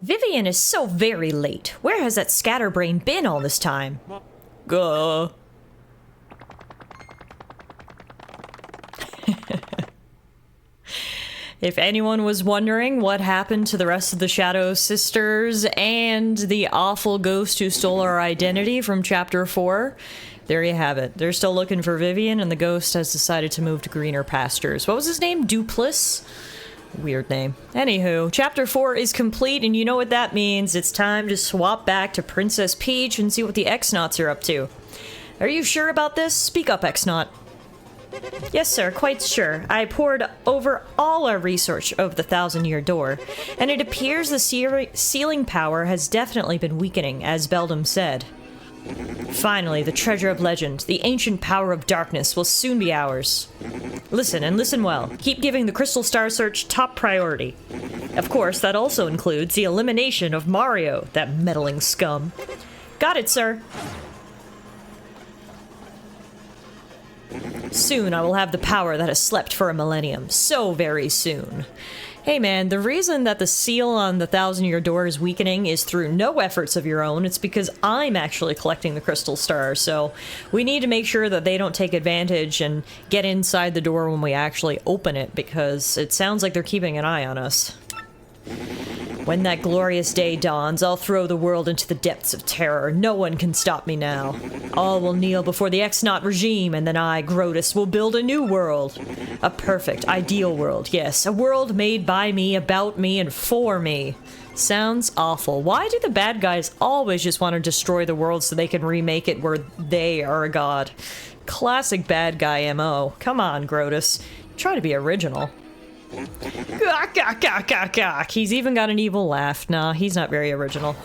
Vivian is so very late. Where has that scatterbrain been all this time? Gah. If anyone was wondering what happened to the rest of the Shadow Sisters and the awful ghost who stole our identity from Chapter 4, there you have it. They're still looking for Vivian, and the ghost has decided to move to greener pastures. What was his name? Dupliss? Weird name. Anywho, Chapter 4 is complete, and you know what that means. It's time to swap back to Princess Peach and see what the X-Naughts are up to. Are you sure about this? Speak up, X-Naught. Yes, sir, quite sure. I pored over all our research of the Thousand-Year Door, and it appears the sealing power has definitely been weakening, as Beldam said. Finally, the treasure of legend, the ancient power of darkness, will soon be ours. Listen, and listen well. Keep giving the Crystal Star search top priority. Of course, that also includes the elimination of Mario, that meddling scum. Got it, sir. Soon I will have the power that has slept for a millennium. So very soon. Hey man, the reason that the seal on the Thousand-Year Door is weakening is through no efforts of your own. It's because I'm actually collecting the Crystal Star, so we need to make sure that they don't take advantage and get inside the door when we actually open it, because it sounds like they're keeping an eye on us. When that glorious day dawns, I'll throw the world into the depths of terror. No one can stop me now. All will kneel before the X-Naught regime, and then I, Grotus, will build a new world. A perfect, ideal world, yes. A world made by me, about me, and for me. Sounds awful. Why do the bad guys always just want to destroy the world so they can remake it where they are a god? Classic bad guy MO. Come on, Grotus. Try to be original. Gawk, gawk, gawk, gawk, gawk. He's even got an evil laugh. Nah, he's not very original.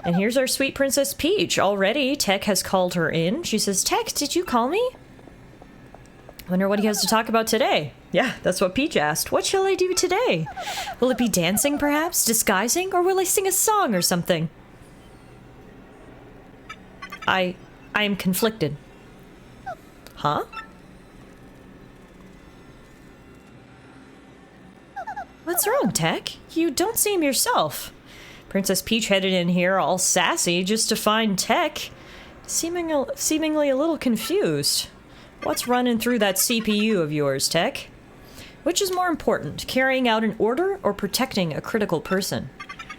And here's our sweet Princess Peach. Already, Tech has called her in. She says, Tech, did you call me? Wonder what he has to talk about today. Yeah, that's what Peach asked. What shall I do today? Will it be dancing, perhaps? Disguising? Or will I sing a song or something? I am conflicted. Huh? What's wrong, Tech? You don't seem yourself. Princess Peach headed in here all sassy just to find Tech, seemingly a little confused. What's running through that CPU of yours, Tech? Which is more important, carrying out an order or protecting a critical person?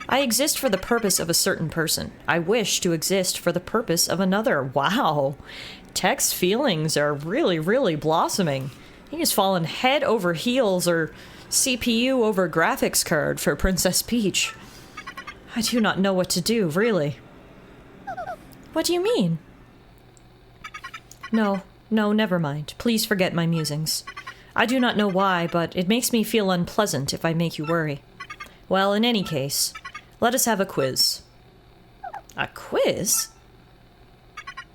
I exist for the purpose of a certain person. I wish to exist for the purpose of another. Wow. Tech's feelings are really, really blossoming. He has fallen head over heels or CPU over graphics card for Princess Peach. I do not know what to do, really. What do you mean? No, never mind. Please forget my musings. I do not know why, but it makes me feel unpleasant if I make you worry. Well, in any case, let us have a quiz. A quiz?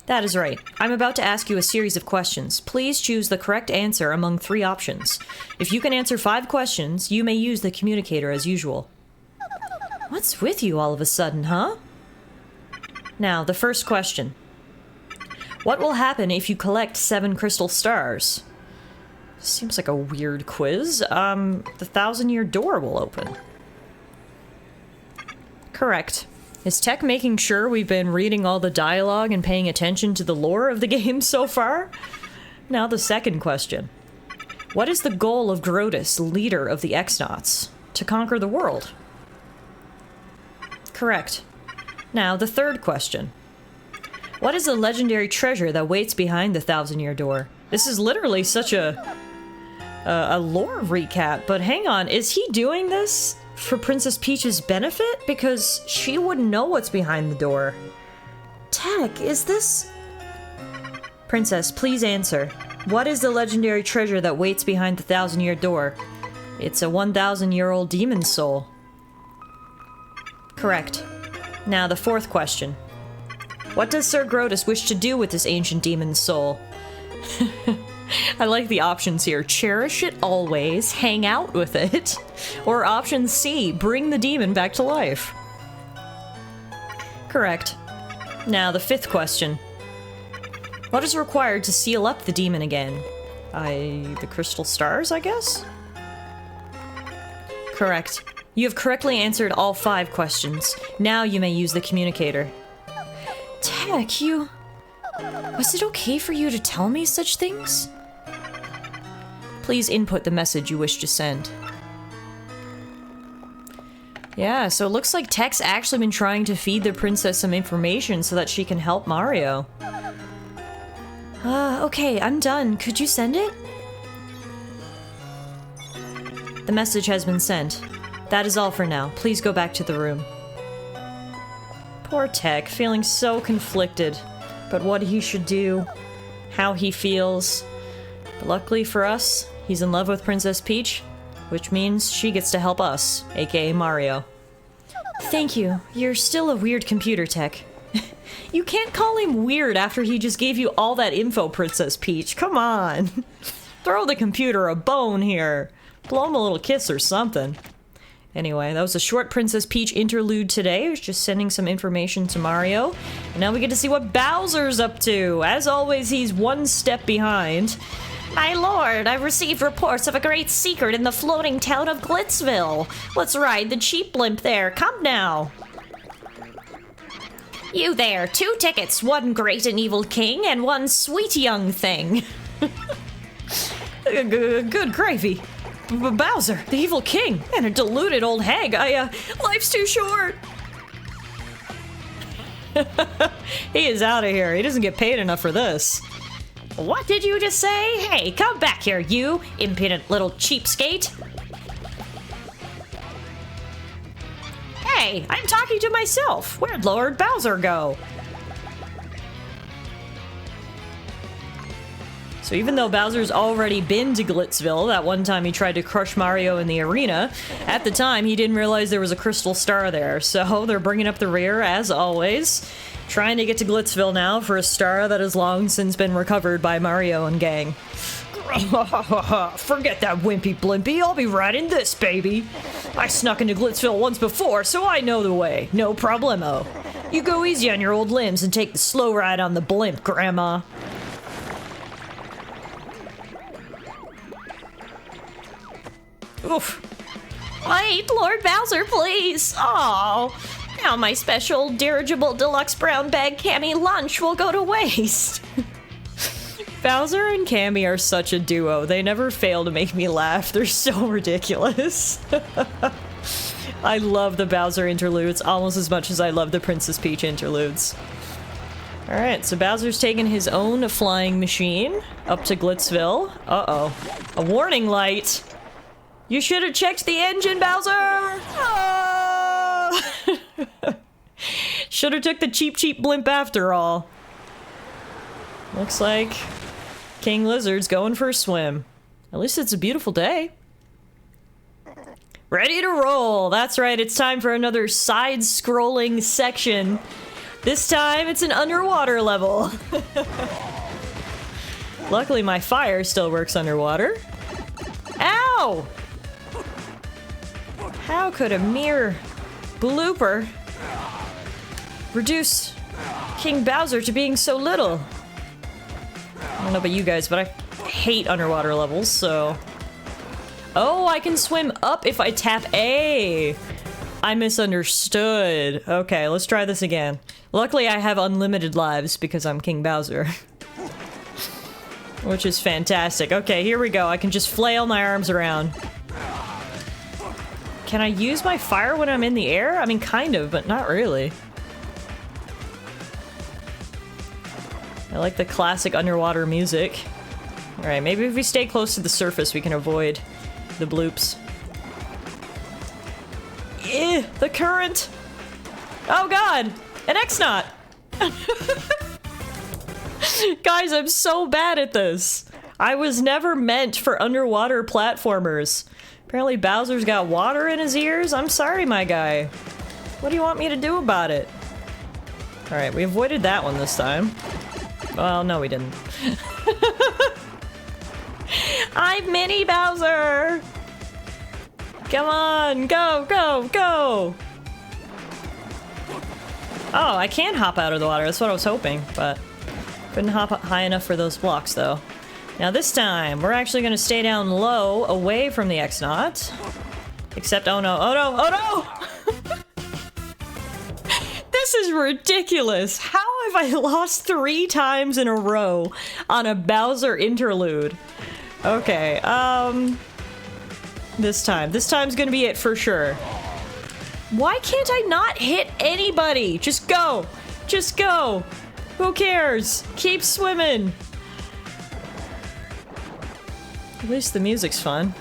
That is right. I'm about to ask you a series of questions. Please choose the correct answer among 3 options. If you can answer 5 questions, you may use the communicator as usual. What's with you all of a sudden, huh? Now, the first question. What will happen if you collect 7 crystal stars? Seems like a weird quiz. The Thousand-Year Door will open. Correct. Is Tech making sure we've been reading all the dialogue and paying attention to the lore of the game so far? Now the second question. What is the goal of Grotus, leader of the X-Naughts? To conquer the world. Correct. Now the third question. What is the legendary treasure that waits behind the Thousand-Year Door? This is literally such a lore recap, but hang on, is he doing this for Princess Peach's benefit? Because she wouldn't know what's behind the door. Tech, is this... Princess, please answer. What is the legendary treasure that waits behind the Thousand-Year Door? It's a 1,000-year-old demon soul. Correct. Now the fourth question. What does Sir Grotus wish to do with this ancient demon soul? I like the options here. Cherish it always, hang out with it. Or option C, bring the demon back to life. Correct. Now, the fifth question. What is required to seal up the demon again? The crystal stars, I guess? Correct. You have correctly answered all 5 questions. Now you may use the communicator. Tech, you... Was it okay for you to tell me such things? Please input the message you wish to send. Yeah, so it looks like Tech's actually been trying to feed the princess some information so that she can help Mario. Okay, I'm done. Could you send it? The message has been sent. That is all for now. Please go back to the room. Poor Tech, feeling so conflicted about what he should do, how he feels. But luckily for us, he's in love with Princess Peach, which means she gets to help us, aka Mario. Thank you. You're still a weird computer, Tech. You can't call him weird after he just gave you all that info, Princess Peach. Come on. Throw the computer a bone here. Blow him a little kiss or something. Anyway, that was a short Princess Peach interlude today. I was just sending some information to Mario. And now we get to see what Bowser's up to. As always, he's one step behind. My lord, I've received reports of a great secret in the floating town of Glitzville. Let's ride the cheap blimp there. Come now. You there, 2 tickets, 1 great and evil king, and 1 sweet young thing. Good gravy. Bowser, the evil king, and a deluded old hag. Life's too short. He is out of here. He doesn't get paid enough for this. What did you just say? Hey, come back here, you impudent little cheapskate. Hey, I'm talking to myself. Where'd Lord Bowser go? So even though Bowser's already been to Glitzville, that one time he tried to crush Mario in the arena, at the time he didn't realize there was a crystal star there. So they're bringing up the rear, as always, trying to get to Glitzville now for a star that has long since been recovered by Mario and gang. Forget that wimpy blimpy, I'll be riding this, baby. I snuck into Glitzville once before, so I know the way. No problemo. You go easy on your old limbs and take the slow ride on the blimp, Grandma. Oof. Wait, Lord Bowser, please. Oh, now my special dirigible deluxe brown bag Cammy lunch will go to waste. Bowser and Cammy are such a duo. They never fail to make me laugh. They're so ridiculous. I love the Bowser interludes almost as much as I love the Princess Peach interludes. Alright, so Bowser's taking his own flying machine up to Glitzville. Uh-oh. A warning light! You should have checked the engine, Bowser! Oh! Should have took the cheap blimp after all. Looks like King Lizard's going for a swim. At least it's a beautiful day. Ready to roll! That's right, it's time for another side-scrolling section. This time, it's an underwater level. Luckily, my fire still works underwater. Ow! How could a mere blooper reduce King Bowser to being so little? I don't know about you guys, but I hate underwater levels, so... Oh, I can swim up if I tap A! I misunderstood. Okay, let's try this again. Luckily, I have unlimited lives because I'm King Bowser. Which is fantastic. Okay, here we go. I can just flail my arms around. Can I use my fire when I'm in the air? I mean, kind of, but not really. I like the classic underwater music. Alright, maybe if we stay close to the surface, we can avoid the bloops. Eh, the current! Oh god! An X-Knot! Guys, I'm so bad at this! I was never meant for underwater platformers. Apparently Bowser's got water in his ears? I'm sorry, my guy. What do you want me to do about it? Alright, we avoided that one this time. Well, no we didn't. I'm Mini Bowser! Come on, go, go, go! Oh, I can hop out of the water, that's what I was hoping, but couldn't hop high enough for those blocks, though. Now this time, we're actually gonna stay down low, away from the X-Knot. Except, oh no, oh no, oh no! This is ridiculous! How have I lost 3 times in a row on a Bowser interlude? Okay, This time's gonna be it for sure. Why can't I not hit anybody? Just go! Just go! Who cares? Keep swimming! At least the music's fun.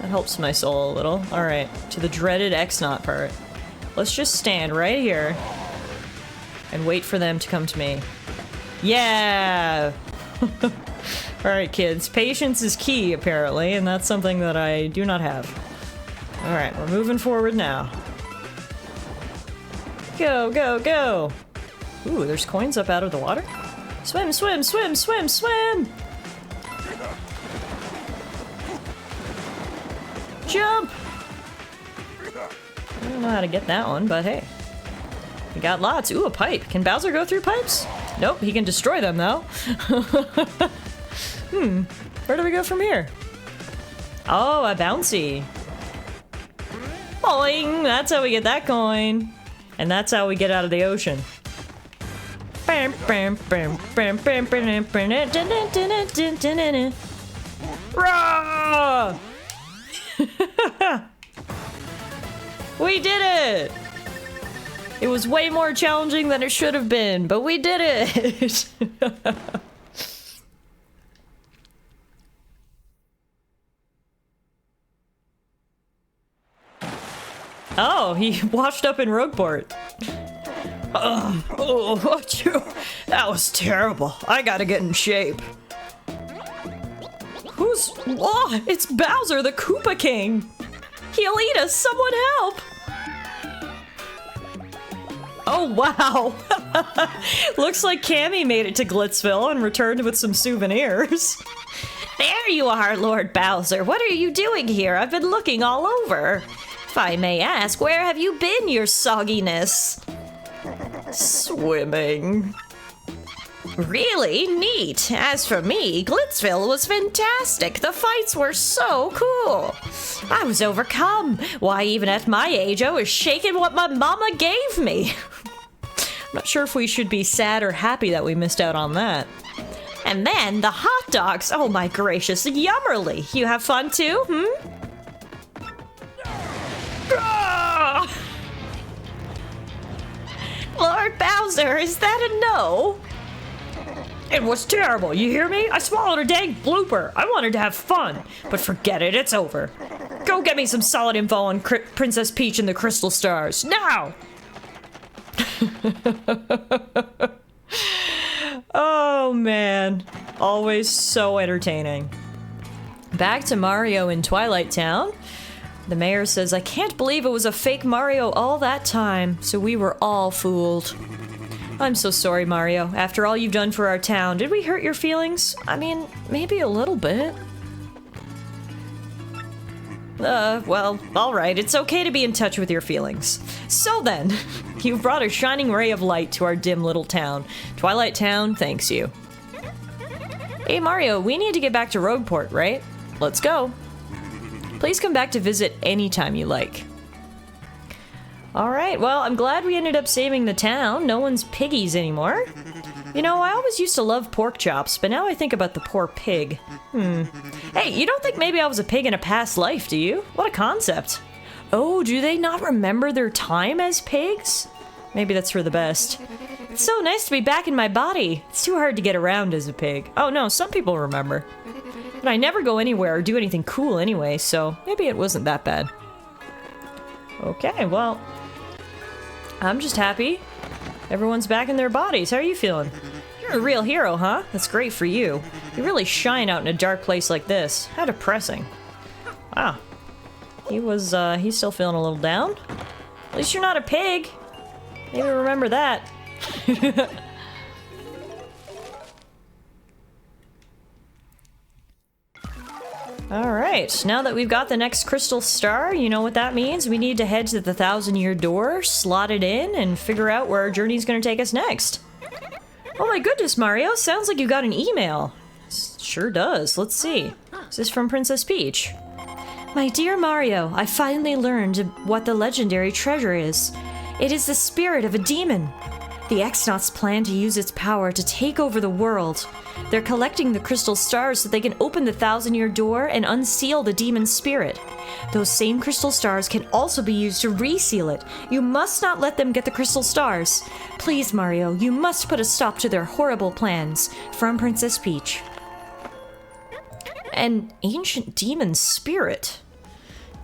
That helps my soul a little. Alright, to the dreaded X-Knot part. Let's just stand right here and wait for them to come to me. Yeah! Alright, kids. Patience is key, apparently, and that's something that I do not have. Alright, we're moving forward now. Go, go, go! Ooh, there's coins up out of the water? Swim, swim, swim, swim, swim! Jump! I don't know how to get that one, but hey. We got lots. Ooh, a pipe. Can Bowser go through pipes? Nope, he can destroy them, though. Where do we go from here? Oh, a bouncy. Boing! That's how we get that coin. And that's how we get out of the ocean. Rah! We did it! It was way more challenging than it should have been, but we did it! Oh, he washed up in Rogueport. That was terrible. I gotta get in shape. Who's... Oh, it's Bowser, the Koopa King! He'll eat us! Someone help! Oh, wow! Looks like Cammy made it to Glitzville and returned with some souvenirs. There you are, Lord Bowser. What are you doing here? I've been looking all over. If I may ask, where have you been, your sogginess? Swimming. Really neat. As for me, Glitzville was fantastic. The fights were so cool. I was overcome. Why, even at my age, I was shaking what my mama gave me. I'm not sure if we should be sad or happy that we missed out on that. And then the hot dogs. Oh my gracious, yummerly. You have fun too, Ah! Lord Bowser, is that a no? It was terrible, you hear me? I swallowed a dang blooper. I wanted to have fun, but forget it, it's over. Go get me some solid info on Princess Peach and the Crystal Stars, now! Oh man, always so entertaining. Back to Mario in Twilight Town. The mayor says, I can't believe it was a fake Mario all that time, so we were all fooled. I'm so sorry, Mario. After all you've done for our town, did we hurt your feelings? I mean, maybe a little bit. Well, alright, it's okay to be in touch with your feelings. So then, you've brought a shining ray of light to our dim little town. Twilight Town thanks you. Hey Mario, we need to get back to Rogueport, right? Let's go. Please come back to visit anytime you like. Alright, well, I'm glad we ended up saving the town. No one's piggies anymore. You know, I always used to love pork chops, but now I think about the poor pig. Hey, you don't think maybe I was a pig in a past life, do you? What a concept. Oh, do they not remember their time as pigs? Maybe that's for the best. It's so nice to be back in my body. It's too hard to get around as a pig. Oh no, some people remember. But I never go anywhere or do anything cool anyway, so maybe it wasn't that bad. Okay, well, I'm just happy everyone's back in their bodies. How are you feeling? You're a real hero, huh? That's great for you. You really shine out in a dark place like this. How depressing. Wow. He's still feeling a little down. At least you're not a pig. Maybe remember that. Alright, now that we've got the next crystal star, you know what that means? We need to head to the 1,000-year door, slot it in, and figure out where our journey's gonna take us next. Oh my goodness, Mario, sounds like you got an email. Sure does. Let's see. Is this from Princess Peach? My dear Mario, I finally learned what the legendary treasure is. It is the spirit of a demon. The X-Nauts plan to use its power to take over the world. They're collecting the crystal stars so they can open the 1,000-year door and unseal the demon's spirit. Those same crystal stars can also be used to reseal it. You must not let them get the crystal stars. Please, Mario, you must put a stop to their horrible plans. From Princess Peach. An ancient demon spirit.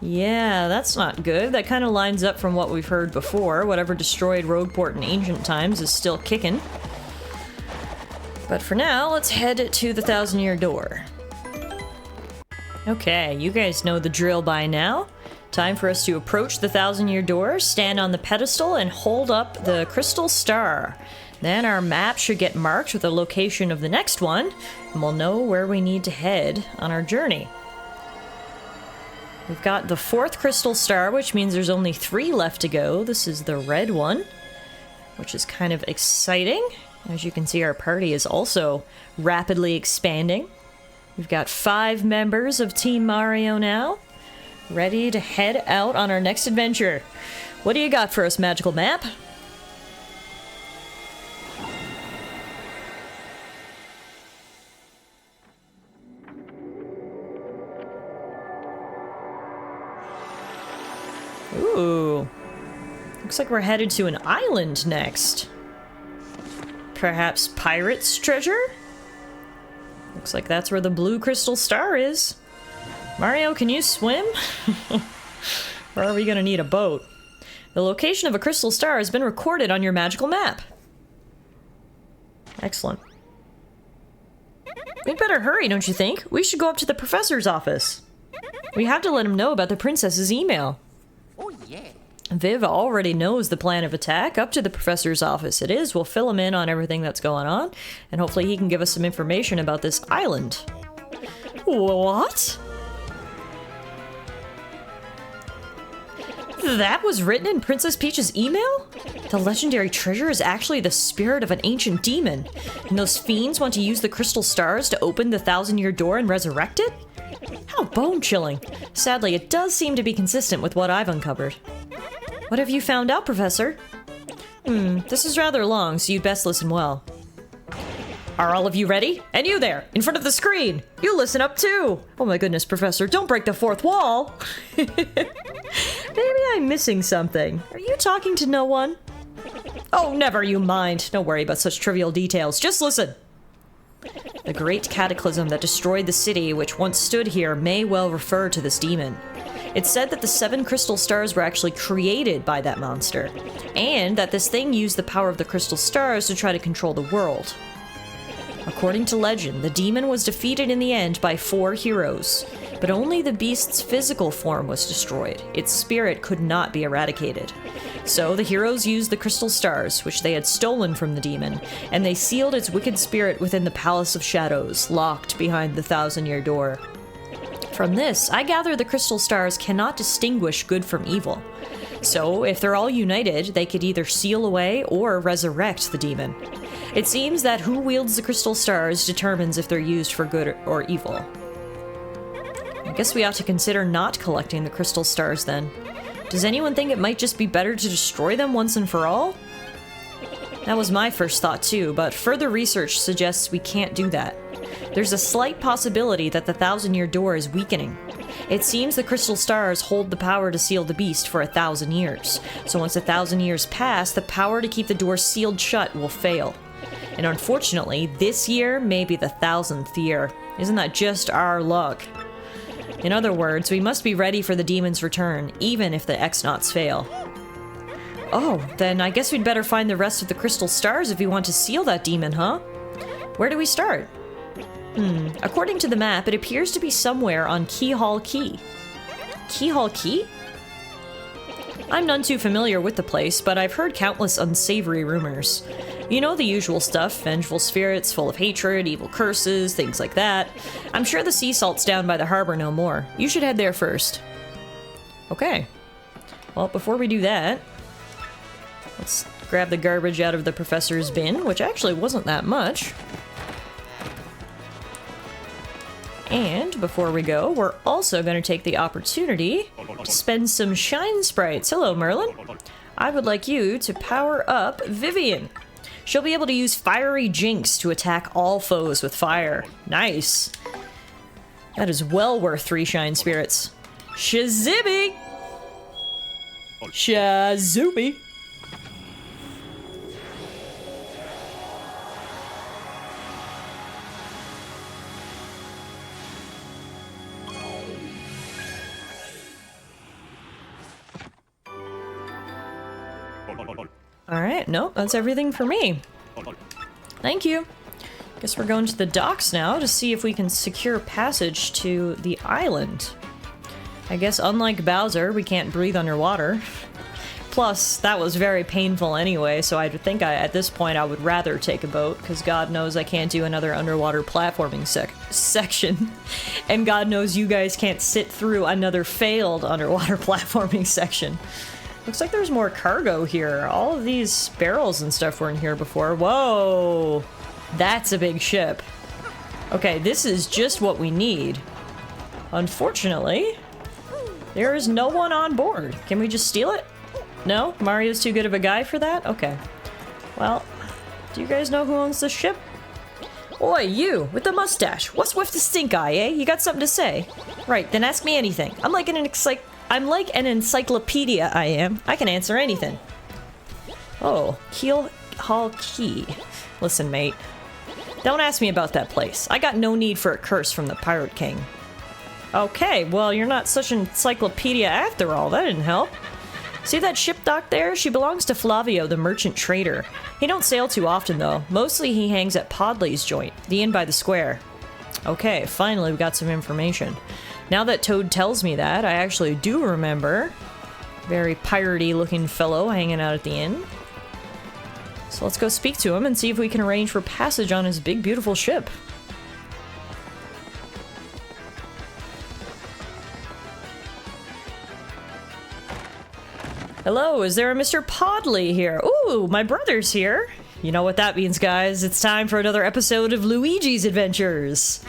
Yeah, that's not good. That kind of lines up from what we've heard before. Whatever destroyed Rogueport in ancient times is still kicking. But for now, let's head to the 1,000-year door. Okay, you guys know the drill by now. Time for us to approach the 1,000-year door, stand on the pedestal, and hold up the crystal star. Then our map should get marked with the location of the next one, and we'll know where we need to head on our journey. We've got the 4th crystal star, which means there's only 3 left to go. This is the red one, which is kind of exciting. As you can see, our party is also rapidly expanding. We've got 5 members of Team Mario now, ready to head out on our next adventure. What do you got for us, Magical Map? Ooh. Looks like we're headed to an island next. Perhaps pirates' treasure? Looks like that's where the blue crystal star is. Mario, can you swim? Or are we gonna need a boat? The location of a crystal star has been recorded on your magical map. Excellent. We'd better hurry, don't you think? We should go up to the professor's office. We have to let him know about the princess's email. Oh, yeah. Viv already knows the plan of attack. Up to the professor's office it is. We'll fill him in on everything that's going on, and hopefully he can give us some information about this island. What? That was written in Princess Peach's email? The legendary treasure is actually the spirit of an ancient demon, and those fiends want to use the crystal stars to open the 1,000-year door and resurrect it? How bone-chilling. Sadly, it does seem to be consistent with what I've uncovered. What have you found out, Professor? This is rather long, so you'd best listen well. Are all of you ready? And you there, in front of the screen! You listen up too! Oh my goodness, Professor, don't break the 4th wall! Maybe I'm missing something. Are you talking to no one? Oh, never you mind. Don't worry about such trivial details. Just listen! The great cataclysm that destroyed the city which once stood here may well refer to this demon. It's said that the 7 crystal stars were actually created by that monster, and that this thing used the power of the crystal stars to try to control the world. According to legend, the demon was defeated in the end by 4 heroes, but only the beast's physical form was destroyed. Its spirit could not be eradicated. So the heroes used the crystal stars, which they had stolen from the demon, and they sealed its wicked spirit within the Palace of Shadows, locked behind the 1,000-year door. From this, I gather the crystal stars cannot distinguish good from evil. So, if they're all united, they could either seal away or resurrect the demon. It seems that who wields the crystal stars determines if they're used for good or evil. I guess we ought to consider not collecting the crystal stars then. Does anyone think it might just be better to destroy them once and for all? That was my first thought too, but further research suggests we can't do that. There's a slight possibility that the 1,000-year door is weakening. It seems the crystal stars hold the power to seal the beast for 1,000 years. So once 1,000 years pass, the power to keep the door sealed shut will fail. And unfortunately, this year may be the 1,000th year. Isn't that just our luck? In other words, we must be ready for the demon's return, even if the X-Nauts fail. Oh, then I guess we'd better find the rest of the crystal stars if we want to seal that demon, huh? Where do we start? According to the map, it appears to be somewhere on Keyhall Key. Keyhall Key? I'm none too familiar with the place, but I've heard countless unsavory rumors. You know the usual stuff, vengeful spirits full of hatred, evil curses, things like that. I'm sure the sea salt's down by the harbor no more. You should head there first. Okay. Well, before we do that, let's grab the garbage out of the professor's bin, which actually wasn't that much. And before we go, we're also going to take the opportunity to spend some shine sprites. Hello, Merlin. I would like you to power up Vivian. She'll be able to use Fiery Jinx to attack all foes with fire. Nice. That is well worth 3 shine spirits. Shazibby! Shazooby! Alright, nope, that's everything for me. Thank you. Guess we're going to the docks now to see if we can secure passage to the island. I guess unlike Bowser, we can't breathe underwater. Plus, that was very painful anyway, so I think at this point I would rather take a boat, because God knows I can't do another underwater platforming section. And God knows you guys can't sit through another failed underwater platforming section. Looks like there's more cargo here. All of these barrels and stuff were in here before. Whoa! That's a big ship. Okay, this is just what we need. Unfortunately, there is no one on board. Can we just steal it? No? Mario's too good of a guy for that? Okay. Well, do you guys know who owns this ship? Oi, you, with the mustache. What's with the stink eye, eh? You got something to say? Right, then ask me anything. I'm like an encyclopedia, I am. I can answer anything. Oh, Keel Hall Key. Listen, mate. Don't ask me about that place. I got no need for a curse from the Pirate King. Okay, well, you're not such an encyclopedia after all. That didn't help. See that ship dock there? She belongs to Flavio, the merchant trader. He don't sail too often, though. Mostly he hangs at Podley's joint, the inn by the square. Okay, finally we got some information. Now that Toad tells me that, I actually do remember. Very piratey looking fellow hanging out at the inn. So let's go speak to him and see if we can arrange for passage on his big beautiful ship. Hello, is there a Mr. Podley here? Ooh, my brother's here. You know what that means, guys. It's time for another episode of Luigi's Adventures.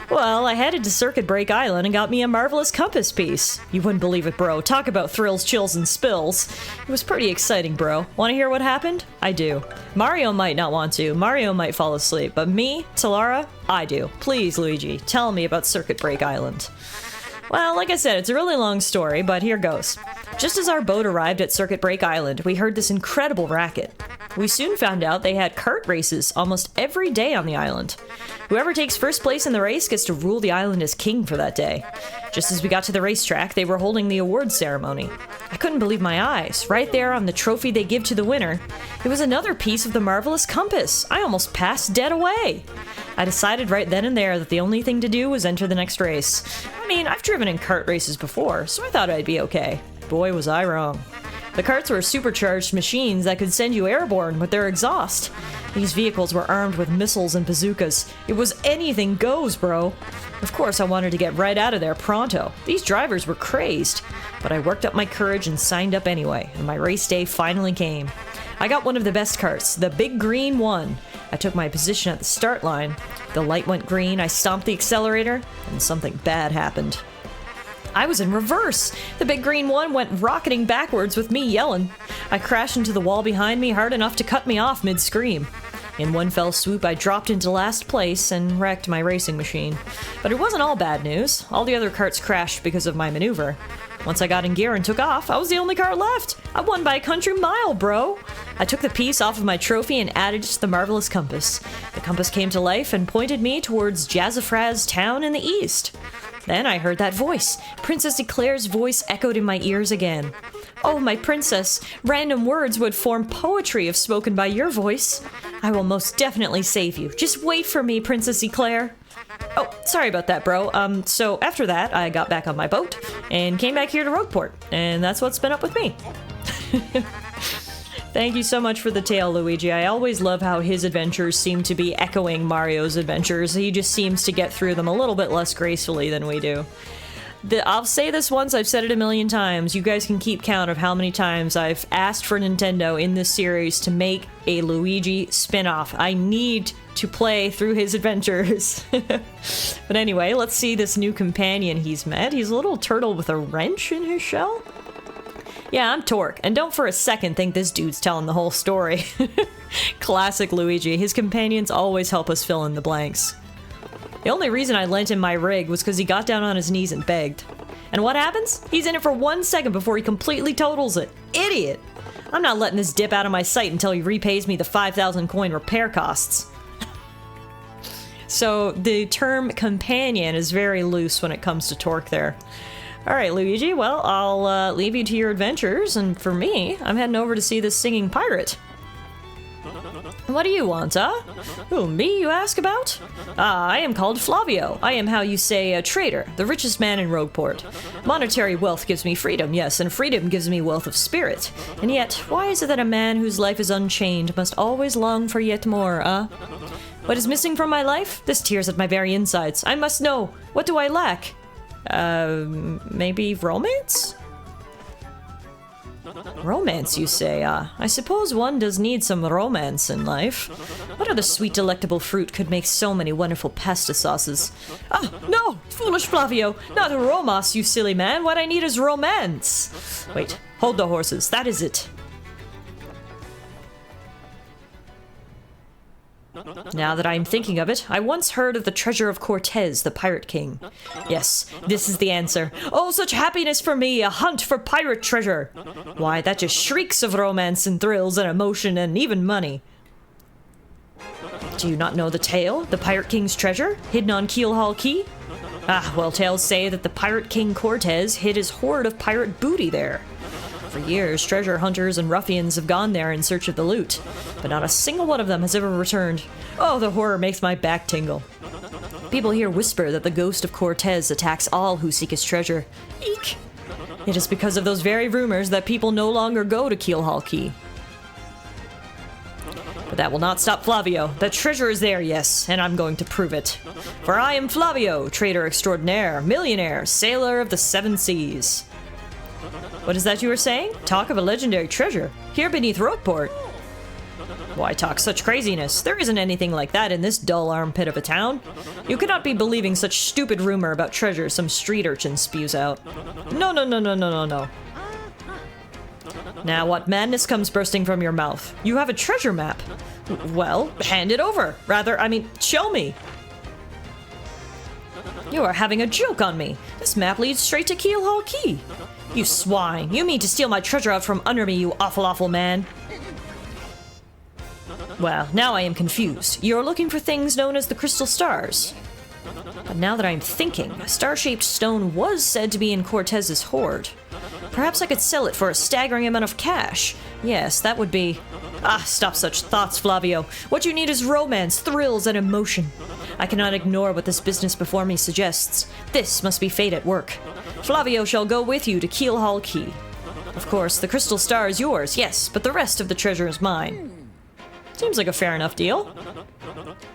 Well, I headed to Circuit Break Island and got me a marvelous compass piece. You wouldn't believe it, bro. Talk about thrills, chills, and spills. It was pretty exciting, bro. Want to hear what happened? I do. Mario might not want to. Mario might fall asleep. But me, Tallara, I do. Please, Luigi, tell me about Circuit Break Island. Well, like I said, it's a really long story, but here goes. Just as our boat arrived at Circuit Break Island, we heard this incredible racket. We soon found out they had kart races almost every day on the island. Whoever takes first place in the race gets to rule the island as king for that day. Just as we got to the racetrack, they were holding the awards ceremony. I couldn't believe my eyes. Right there on the trophy they give to the winner, it was another piece of the marvelous compass. I almost passed dead away. I decided right then and there that the only thing to do was enter the next race. I mean, I've driven in kart races before, so I thought I'd be okay. Boy, was I wrong. The karts were supercharged machines that could send you airborne with their exhaust. These vehicles were armed with missiles and bazookas. It was anything goes, bro. Of course, I wanted to get right out of there pronto. These drivers were crazed. But I worked up my courage and signed up anyway, and my race day finally came. I got one of the best karts, the big green one. I took my position at the start line. The light went green, I stomped the accelerator, and something bad happened. I was in reverse. The big green one went rocketing backwards with me yelling. I crashed into the wall behind me hard enough to cut me off mid-scream. In one fell swoop, I dropped into last place and wrecked my racing machine. But it wasn't all bad news. All the other karts crashed because of my maneuver. Once I got in gear and took off, I was the only car left. I won by a country mile, bro. I took the piece off of my trophy and added it to the marvelous compass. The compass came to life and pointed me towards Jazzafraz town in the east. Then I heard that voice. Princess Eclair's voice echoed in my ears again. Oh, my princess, random words would form poetry if spoken by your voice. I will most definitely save you. Just wait for me, Princess Eclair. Oh, sorry about that, bro. So after that, I got back on my boat and came back here to Rogueport, and that's what's been up with me. Thank you so much for the tale, Luigi. I always love how his adventures seem to be echoing Mario's adventures. He just seems to get through them a little bit less gracefully than we do. I'll say this once, I've said it a million times. You guys can keep count of how many times I've asked for Nintendo in this series to make a Luigi spin-off. I need to play through his adventures. But anyway, let's see this new companion he's met. He's a little turtle with a wrench in his shell. Yeah, I'm Torque, and don't for a second think this dude's telling the whole story. Classic Luigi. His companions always help us fill in the blanks. The only reason I lent him my rig was because he got down on his knees and begged. And what happens? He's in it for 1 second before he completely totals it. Idiot! I'm not letting this dip out of my sight until he repays me the 5,000 coin repair costs. So the term companion is very loose when it comes to Torque there. Alright, Luigi, well, I'll leave you to your adventures, and for me, I'm heading over to see this singing pirate. What do you want, huh? Who, me, you ask about? I am called Flavio. I am how you say a trader, the richest man in Rogueport. Monetary wealth gives me freedom, yes, and freedom gives me wealth of spirit. And yet, why is it that a man whose life is unchained must always long for yet more, What is missing from my life? This tears at my very insides. I must know. What do I lack? Maybe romance? Romance, you say? I suppose one does need some romance in life. What other sweet, delectable fruit could make so many wonderful pasta sauces? Ah, no! Foolish Flavio! Not romance, you silly man! What I need is romance! Wait, hold the horses. That is it. Now that I am thinking of it, I once heard of the treasure of Cortez, the Pirate King. Yes, this is the answer. Oh, such happiness for me, a hunt for pirate treasure! Why, that just shrieks of romance and thrills and emotion and even money. Do you not know the tale? The Pirate King's treasure, hidden on Keelhaul Key? Ah, well, tales say that the Pirate King Cortez hid his hoard of pirate booty there. For years, treasure hunters and ruffians have gone there in search of the loot, but not a single one of them has ever returned. Oh, the horror makes my back tingle. People here whisper that the ghost of Cortez attacks all who seek his treasure. Eek! It is because of those very rumors that people no longer go to Keelhaul Key. But that will not stop Flavio. The treasure is there, yes, and I'm going to prove it. For I am Flavio, trader extraordinaire, millionaire, sailor of the seven seas. What is that you were saying? Talk of a legendary treasure. Here beneath Rogueport. Why talk such craziness? There isn't anything like that in this dull armpit of a town. You cannot be believing such stupid rumor about treasure some street urchin spews out. No. Now what madness comes bursting from your mouth? You have a treasure map. Well, hand it over. Rather, show me. You are having a joke on me. This map leads straight to Keelhaul Key. You swine! You mean to steal my treasure out from under me, you awful man! Well, now I am confused. You're looking for things known as the crystal stars. But now that I'm thinking, a star-shaped stone was said to be in Cortez's hoard. Perhaps I could sell it for a staggering amount of cash. Yes, that would be... Ah, stop such thoughts, Flavio. What you need is romance, thrills, and emotion. I cannot ignore what this business before me suggests. This must be fate at work. Flavio shall go with you to Keelhaul Key. Of course, the crystal star is yours, yes, but the rest of the treasure is mine. Seems like a fair enough deal.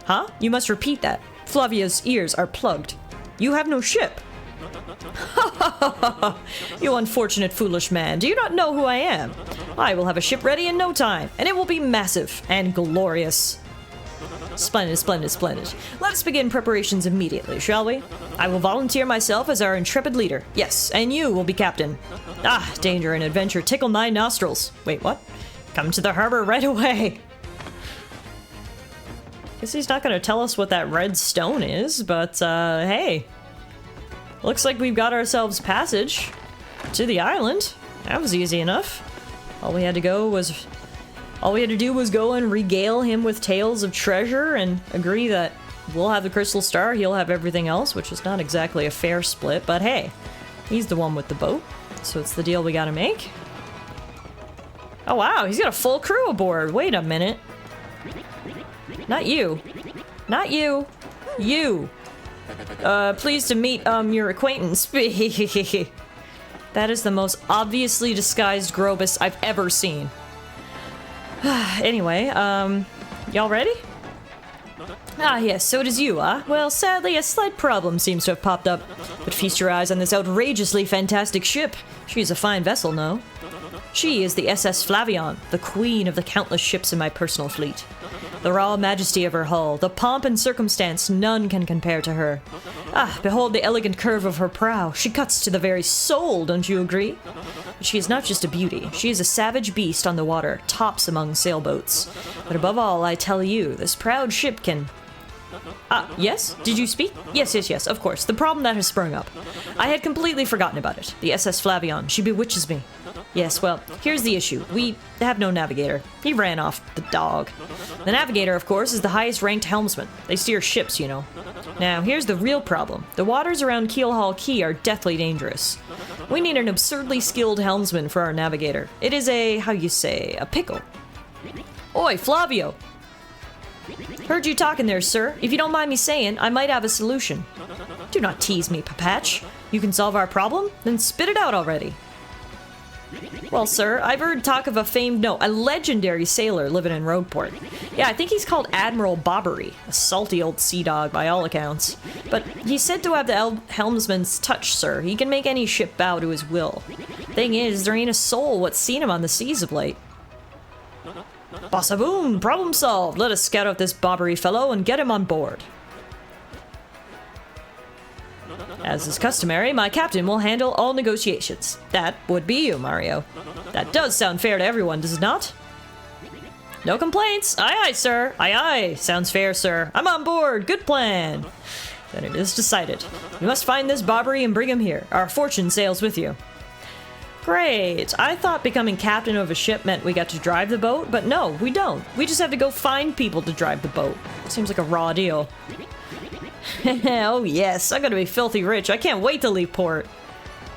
Huh? You must repeat that. Flavio's ears are plugged. You have no ship. You unfortunate foolish man, do you not know who I am? I will have a ship ready in no time, and it will be massive and glorious. Splendid. Let us begin preparations immediately, shall we? I will volunteer myself as our intrepid leader. Yes, and you will be captain. Ah, danger and adventure tickle my nostrils. Wait, what? Come to the harbor right away. Guess he's not going to tell us what that red stone is, but, hey. Looks like we've got ourselves passage to the island. That was easy enough. All we had to do was go and regale him with tales of treasure and agree that we'll have the crystal star, he'll have everything else, which is not exactly a fair split, but hey, he's the one with the boat, so it's the deal we gotta make. Oh wow, he's got a full crew aboard. Wait a minute. Not you. Not you. You. Pleased to meet, your acquaintance. That is the most obviously disguised Grobus I've ever seen. Anyway, y'all ready? Ah, yes, so it is you, huh? Well, sadly, a slight problem seems to have popped up. But feast your eyes on this outrageously fantastic ship. She is a fine vessel, no? She is the SS Flavion, the queen of the countless ships in my personal fleet. The raw majesty of her hull, the pomp and circumstance, none can compare to her. Ah, behold the elegant curve of her prow. She cuts to the very soul, don't you agree? But she is not just a beauty. She is a savage beast on the water, tops among sailboats. But above all, I tell you, this proud ship can... Ah, yes? Did you speak? Yes, of course. The problem that has sprung up. I had completely forgotten about it. The SS Flavion. She bewitches me. Yes, well, here's the issue. We have no navigator. He ran off, the dog. The navigator, of course, is the highest ranked helmsman. They steer ships, you know. Now, here's the real problem. The waters around Keelhaul Key are deathly dangerous. We need an absurdly skilled helmsman for our navigator. It is a, how you say, a pickle. Oi, Flavio! Heard you talking there, sir. If you don't mind me saying, I might have a solution. Do not tease me, Papatch. You can solve our problem? Then spit it out already. Well, sir, I've heard talk of a legendary sailor living in Rogueport. Yeah, I think he's called Admiral Bobbery, a salty old sea dog by all accounts. But he's said to have the helmsman's touch, sir. He can make any ship bow to his will. Thing is, there ain't a soul what's seen him on the seas of late. Bossaboom! Problem solved! Let us scout out this Bobbery fellow and get him on board. As is customary, my captain will handle all negotiations. That would be you, Mario. That does sound fair to everyone, does it not? No complaints! Aye aye, sir! Aye aye! Sounds fair, sir. I'm on board! Good plan! Then it is decided. You must find this Bobbery and bring him here. Our fortune sails with you. Great! I thought becoming captain of a ship meant we got to drive the boat, but no, we don't. We just have to go find people to drive the boat. Seems like a raw deal. Oh yes, I'm gonna be filthy rich. I can't wait to leave port.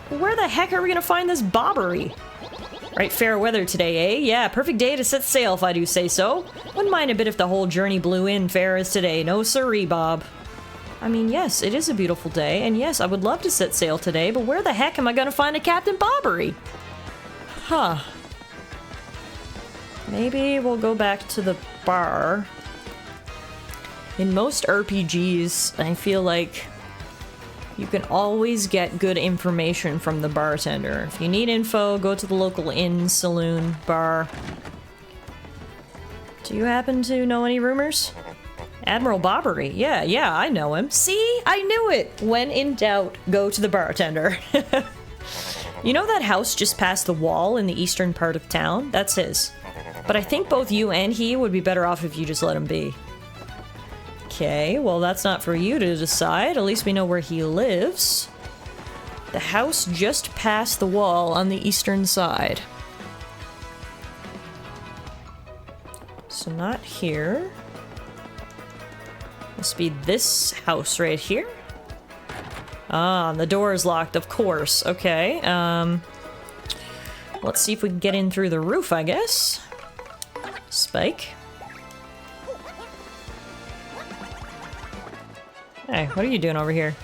Where the heck are we gonna find this Bobbery? Right, fair weather today, eh? Yeah, perfect day to set sail if I do say so. Wouldn't mind a bit if the whole journey blew in fair as today. No siree, Bob. I mean, yes, it is a beautiful day, and yes, I would love to set sail today, but where the heck am I gonna find a Captain Bobbery? Huh. Maybe we'll go back to the bar. In most RPGs, I feel like you can always get good information from the bartender. If you need info, go to the local inn, saloon, bar. Do you happen to know any rumors? Admiral Bobbery. Yeah, I know him. See? I knew it! When in doubt, go to the bartender. You know that house just past the wall in the eastern part of town? That's his. But I think both you and he would be better off if you just let him be. Okay, well that's not for you to decide. At least we know where he lives. The house just past the wall on the eastern side. So not here. Must be this house right here. Ah, the door is locked, of course. Okay, let's see if we can get in through the roof, I guess. Spike. Hey, what are you doing over here?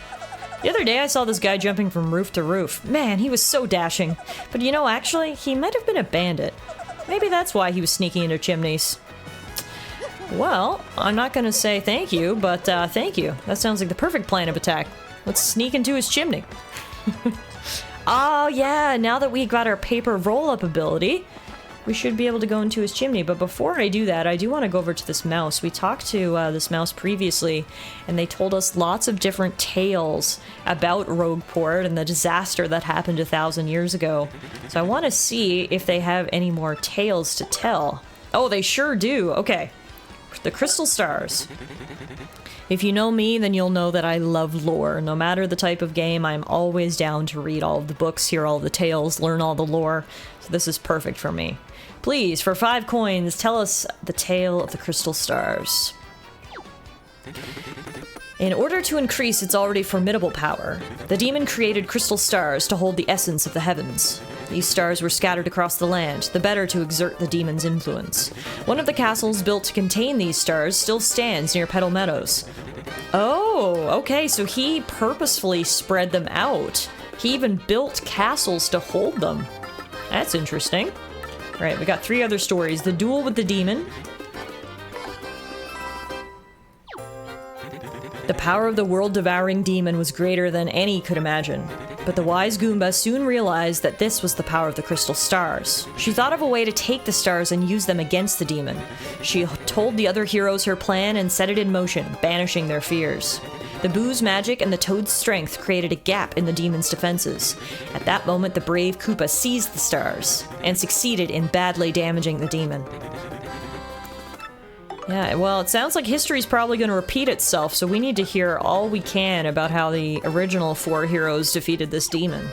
The other day I saw this guy jumping from roof to roof. Man, he was so dashing. But you know, actually, he might have been a bandit. Maybe that's why he was sneaking into chimneys. Well, I'm not gonna say thank you, but thank you. That sounds like the perfect plan of attack. Let's sneak into his chimney. Oh yeah, now that we got our paper roll-up ability, we should be able to go into his chimney. But before I do that, I do want to go over to this mouse. We talked to this mouse previously, and they told us lots of different tales about Rogueport and the disaster that happened 1,000 years ago. So I want to see if they have any more tales to tell. Oh, they sure do. Okay. The Crystal Stars. If you know me, then you'll know that I love lore. No matter the type of game, I'm always down to read all of the books, hear all the tales, learn all the lore. So this is perfect for me. Please, for 5 coins, tell us the tale of the Crystal Stars. In order to increase its already formidable power, the demon created crystal stars to hold the essence of the heavens. These stars were scattered across the land, the better to exert the demon's influence. One of the castles built to contain these stars still stands near Petal Meadows. Oh, okay, so he purposefully spread them out. He even built castles to hold them. That's interesting. Alright, we got 3 other stories. The duel with the demon. The power of the world-devouring demon was greater than any could imagine. But the wise Goomba soon realized that this was the power of the crystal stars. She thought of a way to take the stars and use them against the demon. She told the other heroes her plan and set it in motion, banishing their fears. The Boo's magic and the Toad's strength created a gap in the demon's defenses. At that moment, the brave Koopa seized the stars and succeeded in badly damaging the demon. Yeah, well, it sounds like history's probably going to repeat itself, so we need to hear all we can about how the original 4 heroes defeated this demon.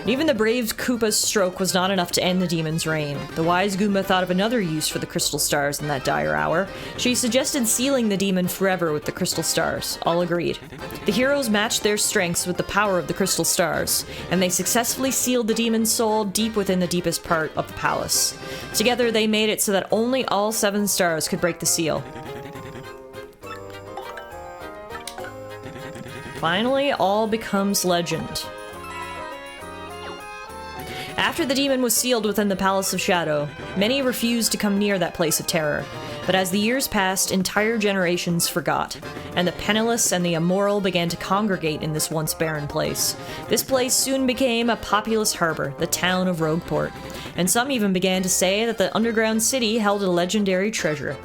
Even the brave Koopa's stroke was not enough to end the demon's reign. The wise Goomba thought of another use for the crystal stars in that dire hour. She suggested sealing the demon forever with the crystal stars. All agreed. The heroes matched their strengths with the power of the crystal stars, and they successfully sealed the demon's soul deep within the deepest part of the palace. Together, they made it so that only all 7 stars could break the seal. Finally, all becomes legend. After the demon was sealed within the Palace of Shadow, many refused to come near that place of terror. But as the years passed, entire generations forgot, and the penniless and the immoral began to congregate in this once barren place. This place soon became a populous harbor, the town of Rogueport, and some even began to say that the underground city held a legendary treasure.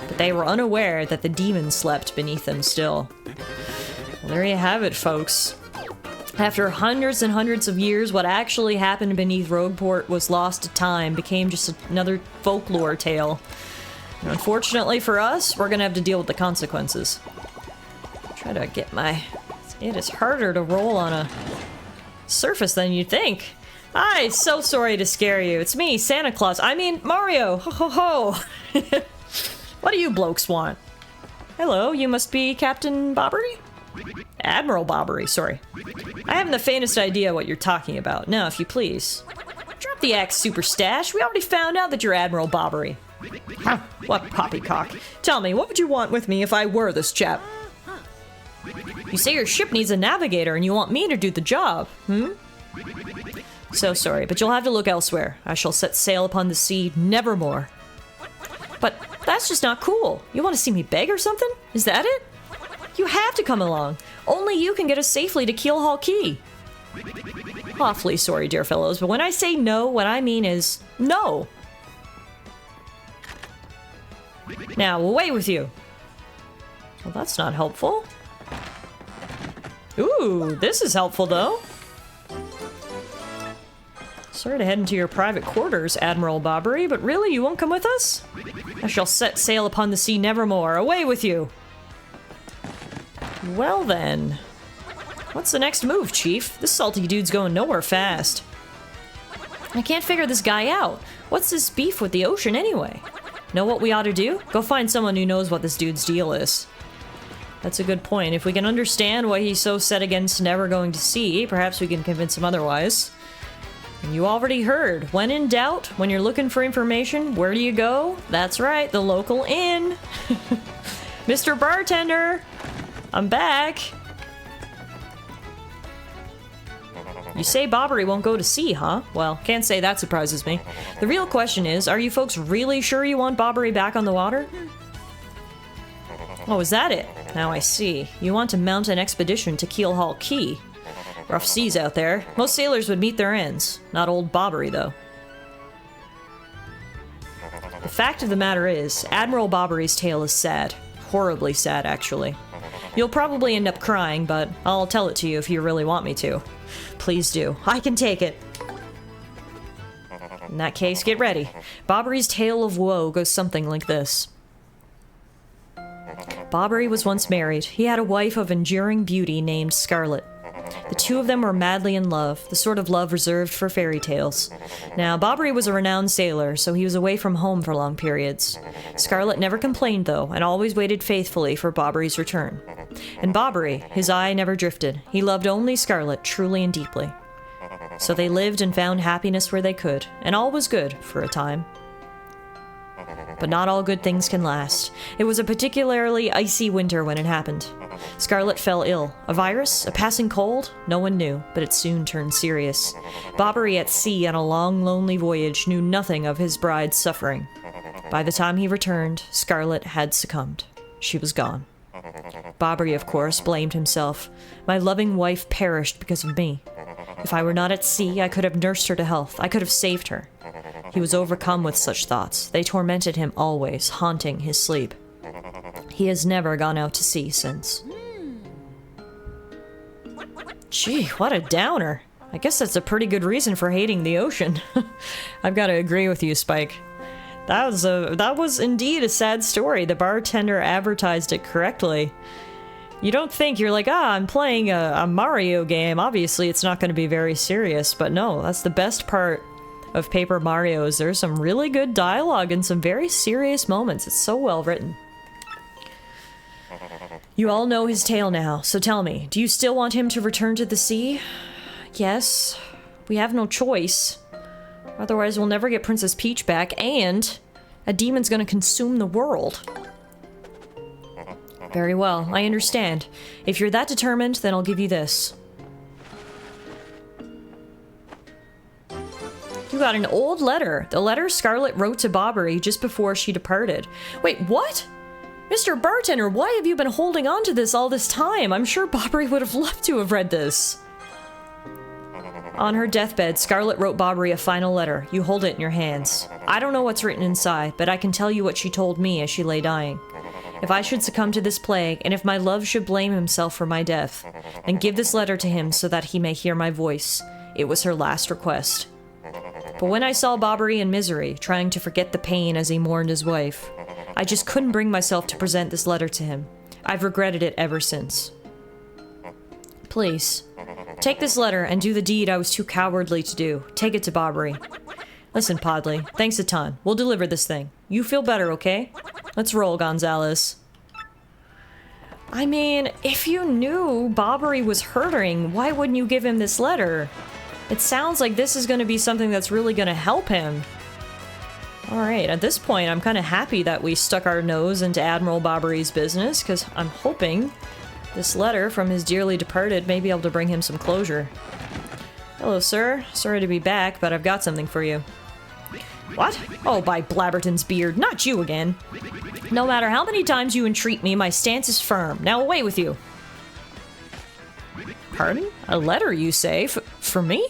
But they were unaware that the demon slept beneath them still. Well, there you have it, folks. After hundreds and hundreds of years, what actually happened beneath Rogueport was lost to time, became just another folklore tale. And unfortunately for us, we're gonna have to deal with the consequences. Try to get my... It is harder to roll on a surface than you'd think. Hi, so sorry to scare you. It's me, Santa Claus. I mean, Mario! Ho ho ho! What do you blokes want? Hello, you must be Captain Bobbery? Admiral Bobbery, sorry. I haven't the faintest idea what you're talking about. Now, if you please. Drop the axe, Super Stash. We already found out that you're Admiral Bobbery. Huh, what poppycock. Tell me, what would you want with me if I were this chap? You say your ship needs a navigator and you want me to do the job, hmm? So sorry, but you'll have to look elsewhere. I shall set sail upon the sea nevermore. But that's just not cool. You want to see me beg or something? Is that it? You have to come along. Only you can get us safely to Keelhaul Key. Awfully sorry, dear fellows, but when I say no, what I mean is no. Now, away with you. Well, that's not helpful. Ooh, this is helpful, though. Sorry to head into your private quarters, Admiral Bobbery, but really, you won't come with us? I shall set sail upon the sea nevermore. Away with you! Well then. What's the next move, Chief? This salty dude's going nowhere fast. I can't figure this guy out. What's this beef with the ocean anyway? Know what we ought to do? Go find someone who knows what this dude's deal is. That's a good point. If we can understand why he's so set against never going to sea, perhaps we can convince him otherwise. And you already heard. When in doubt, when you're looking for information, where do you go? That's right, the local inn. Mr. Bartender! I'm back! You say Bobbery won't go to sea, huh? Well, can't say that surprises me. The real question is, are you folks really sure you want Bobbery back on the water? Oh, is that it? Now I see. You want to mount an expedition to Keelhaul Key. Rough seas out there. Most sailors would meet their ends. Not old Bobbery, though. The fact of the matter is, Admiral Bobbery's tale is sad. Horribly sad, actually. You'll probably end up crying, but I'll tell it to you if you really want me to. Please do. I can take it. In that case, get ready. Bobbery's tale of woe goes something like this. Bobbery was once married. He had a wife of enduring beauty named Scarlet. The two of them were madly in love, the sort of love reserved for fairy tales. Now, Bobbery was a renowned sailor, so he was away from home for long periods. Scarlet never complained, though, and always waited faithfully for Bobbery's return. And Bobbery, his eye never drifted. He loved only Scarlet, truly and deeply. So they lived and found happiness where they could, and all was good for a time. But not all good things can last. It was a particularly icy winter when it happened. Scarlet fell ill. A virus? A passing cold? No one knew, but it soon turned serious. Bobbery at sea on a long, lonely voyage knew nothing of his bride's suffering. By the time he returned, Scarlet had succumbed. She was gone. Bobbery, of course, blamed himself. My loving wife perished because of me. If I were not at sea, I could have nursed her to health. I could have saved her. He was overcome with such thoughts. They tormented him always, haunting his sleep. He has never gone out to sea since. Gee, what a downer. I guess that's a pretty good reason for hating the ocean. I've got to agree with you, Spike. That was indeed a sad story. The bartender advertised it correctly. You don't think, you're like, I'm playing a Mario game. Obviously, it's not going to be very serious. But no, that's the best part of Paper Mario is there's some really good dialogue and some very serious moments. It's so well written. You all know his tale now, so tell me, do you still want him to return to the sea? Yes. We have no choice. Otherwise, we'll never get Princess Peach back, and a demon's gonna consume the world. Very well, I understand. If you're that determined, then I'll give you this. You got an old letter. The letter Scarlet wrote to Bobbery just before she departed. Wait, what? Mr. Bartender, why have you been holding on to this all this time? I'm sure Bobbery would have loved to have read this. On her deathbed, Scarlet wrote Bobbery a final letter. You hold it in your hands. I don't know what's written inside, but I can tell you what she told me as she lay dying. If I should succumb to this plague, and if my love should blame himself for my death, then give this letter to him so that he may hear my voice. It was her last request. But when I saw Bobbery in misery, trying to forget the pain as he mourned his wife, I just couldn't bring myself to present this letter to him. I've regretted it ever since. Please, take this letter and do the deed I was too cowardly to do. Take it to Bobbery. Listen, Podley, thanks a ton. We'll deliver this thing. You feel better, okay? Let's roll, Gonzalez. I mean, if you knew Bobbery was hurting, why wouldn't you give him this letter? It sounds like this is going to be something that's really going to help him. Alright, at this point, I'm kind of happy that we stuck our nose into Admiral Bobbery's business, because I'm hoping this letter from his dearly departed may be able to bring him some closure. Hello, sir. Sorry to be back, but I've got something for you. What? Oh, by Blabberton's beard, not you again. No matter how many times you entreat me, my stance is firm. Now away with you. Pardon? A letter, you say? For me?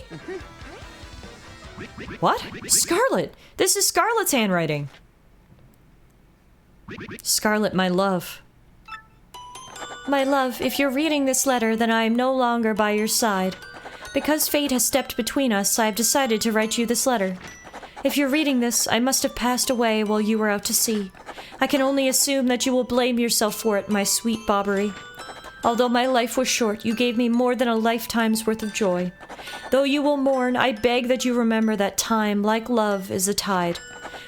What? Scarlet! This is Scarlet's handwriting! Scarlet, my love. My love, if you're reading this letter, then I am no longer by your side. Because fate has stepped between us, I have decided to write you this letter. If you're reading this, I must have passed away while you were out to sea. I can only assume that you will blame yourself for it, my sweet Bobbery. Although my life was short, you gave me more than a lifetime's worth of joy. Though you will mourn, I beg that you remember that time, like love, is a tide.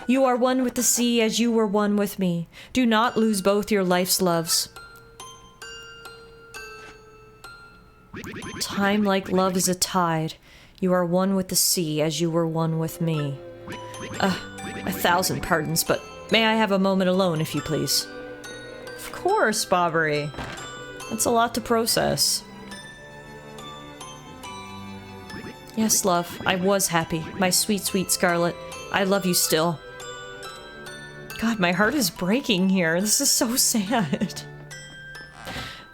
You are one with the sea as you were one with me. Do not lose both your life's loves. Time like love is a tide. You are one with the sea as you were one with me. 1,000 pardons, but may I have a moment alone, if you please? Of course, Bobbery. That's a lot to process. Yes, love, I was happy. My sweet, sweet Scarlet. I love you still. God, my heart is breaking here. This is so sad.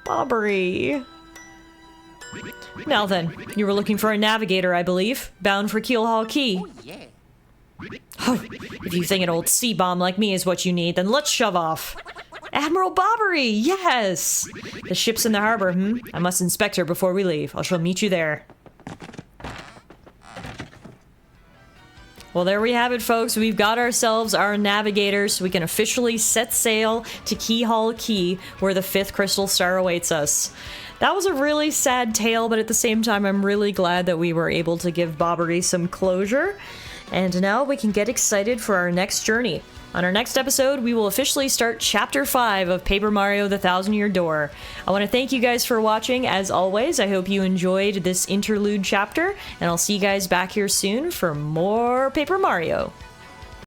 Bobbery. Now then, you were looking for a navigator, I believe. Bound for Keelhaul Key. Oh, yeah. Oh, if you think an old sea bomb like me is what you need, then let's shove off. Admiral Bobbery, yes! The ship's in the harbor, I must inspect her before we leave. I shall meet you there. Well, there we have it, folks. We've got ourselves our navigator, so we can officially set sail to Keelhaul Key, where the 5th crystal star awaits us. That was a really sad tale, but at the same time, I'm really glad that we were able to give Bobbery some closure. And now we can get excited for our next journey. On our next episode, we will officially start Chapter 5 of Paper Mario: The Thousand-Year Door. I want to thank you guys for watching, as always. I hope you enjoyed this interlude chapter, and I'll see you guys back here soon for more Paper Mario.